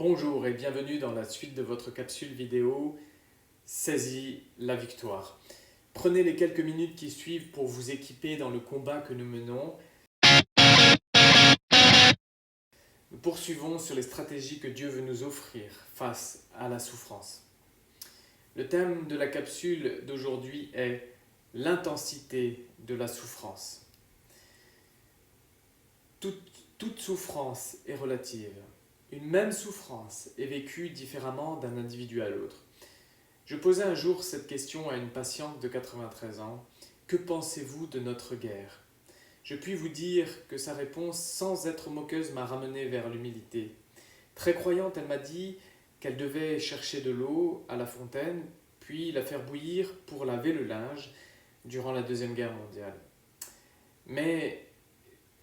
Bonjour et bienvenue dans la suite de votre capsule vidéo Saisis la victoire. Prenez les quelques minutes qui suivent pour vous équiper dans le combat que nous menons. Nous poursuivons sur les stratégies que Dieu veut nous offrir face à la souffrance. Le thème de la capsule d'aujourd'hui est l'intensité de la souffrance. Toute souffrance est relative. Une même souffrance est vécue différemment d'un individu à l'autre. Je posais un jour cette question à une patiente de 93 ans. Que pensez-vous de notre guerre? Je puis vous dire que sa réponse, sans être moqueuse, m'a ramené vers l'humilité. Très croyante, elle m'a dit qu'elle devait chercher de l'eau à la fontaine, puis la faire bouillir pour laver le linge durant la Deuxième Guerre mondiale. Mais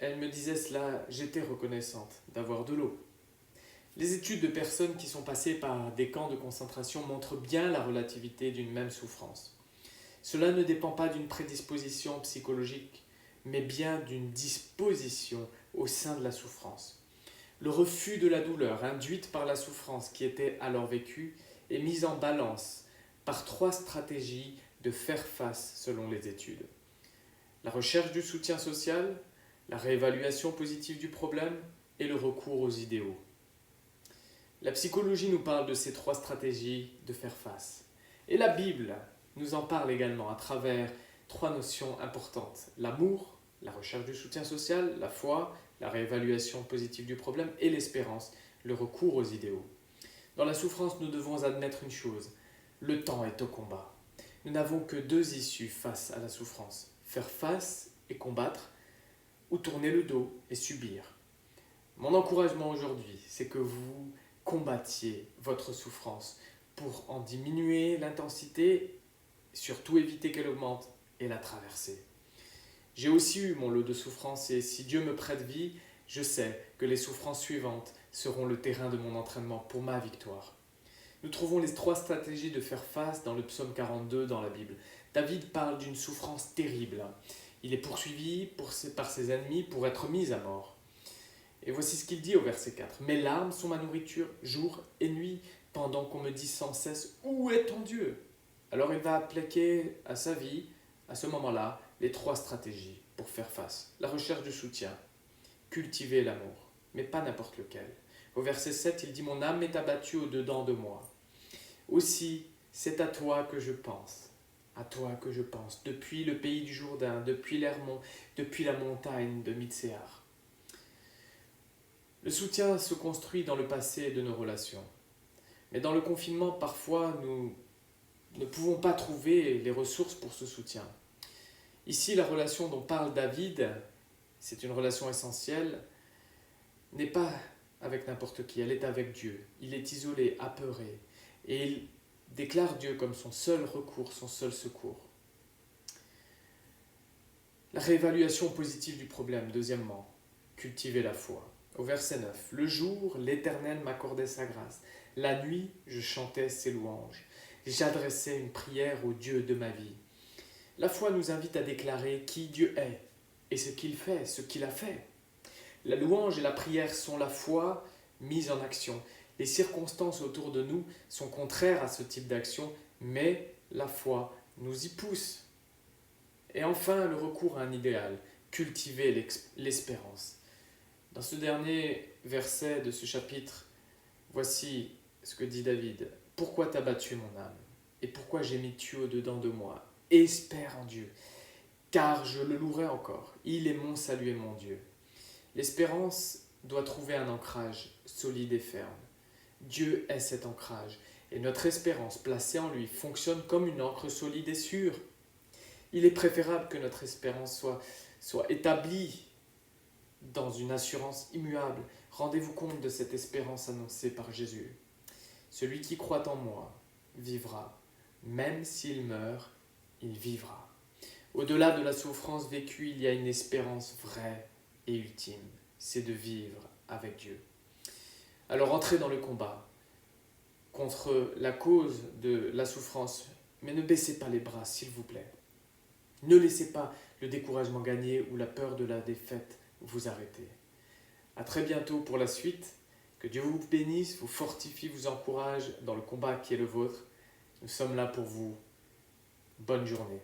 elle me disait cela, j'étais reconnaissante d'avoir de l'eau. Les études de personnes qui sont passées par des camps de concentration montrent bien la relativité d'une même souffrance. Cela ne dépend pas d'une prédisposition psychologique, mais bien d'une disposition au sein de la souffrance. Le refus de la douleur induite par la souffrance qui était alors vécue est mis en balance par trois stratégies de faire face selon les études. La recherche du soutien social, la réévaluation positive du problème et le recours aux idéaux. La psychologie nous parle de ces trois stratégies de faire face. Et la Bible nous en parle également à travers trois notions importantes. L'amour, la recherche du soutien social, la foi, la réévaluation positive du problème et l'espérance, le recours aux idéaux. Dans la souffrance, nous devons admettre une chose. Le temps est au combat. Nous n'avons que deux issues face à la souffrance. Faire face et combattre, ou tourner le dos et subir. Mon encouragement aujourd'hui, c'est que vous combattiez votre souffrance pour en diminuer l'intensité, surtout éviter qu'elle augmente et la traverser. J'ai aussi eu mon lot de souffrances et si Dieu me prête vie, je sais que les souffrances suivantes seront le terrain de mon entraînement pour ma victoire. Nous trouvons les trois stratégies de faire face dans le psaume 42 dans la Bible. David parle d'une souffrance terrible. Il est poursuivi par ses ennemis pour être mis à mort. Et voici ce qu'il dit au verset 4. Mes larmes sont ma nourriture jour et nuit, pendant qu'on me dit sans cesse, où est ton Dieu? Alors il va appliquer à sa vie, à ce moment-là, les trois stratégies pour faire face. La recherche du soutien, cultiver l'amour, mais pas n'importe lequel. Au verset 7, il dit, mon âme est abattue au-dedans de moi. Aussi, c'est à toi que je pense, à toi que je pense, depuis le pays du Jourdain, depuis l'Hermon, depuis la montagne de Mitséar. Le soutien se construit dans le passé de nos relations. Mais dans le confinement, parfois, nous ne pouvons pas trouver les ressources pour ce soutien. Ici, la relation dont parle David, c'est une relation essentielle, n'est pas avec n'importe qui, elle est avec Dieu. Il est isolé, apeuré, et il déclare Dieu comme son seul recours, son seul secours. La réévaluation positive du problème, deuxièmement, cultiver la foi. Au verset 9, le jour, l'Éternel m'accordait sa grâce. La nuit, je chantais ses louanges. J'adressais une prière au Dieu de ma vie. La foi nous invite à déclarer qui Dieu est et ce qu'il fait, ce qu'il a fait. La louange et la prière sont la foi mise en action. Les circonstances autour de nous sont contraires à ce type d'action, mais la foi nous y pousse. Et enfin, le recours à un idéal, cultiver l'espérance. Dans ce dernier verset de ce chapitre, voici ce que dit David. Pourquoi t'as battu mon âme? Et pourquoi gémis-tu au-dedans de moi? Espère en Dieu, car je le louerai encore. Il est mon salut et mon Dieu. L'espérance doit trouver un ancrage solide et ferme. Dieu est cet ancrage, et notre espérance placée en lui fonctionne comme une ancre solide et sûre. Il est préférable que notre espérance soit établie dans une assurance immuable. Rendez-vous compte de cette espérance annoncée par Jésus. Celui qui croit en moi vivra. Même s'il meurt, il vivra. Au-delà de la souffrance vécue, il y a une espérance vraie et ultime. C'est de vivre avec Dieu. Alors entrez dans le combat contre la cause de la souffrance, mais ne baissez pas les bras, s'il vous plaît. Ne laissez pas le découragement gagner ou la peur de la défaite vous arrêter. À très bientôt pour la suite. Que Dieu vous bénisse, vous fortifie, vous encourage dans le combat qui est le vôtre. Nous sommes là pour vous. Bonne journée.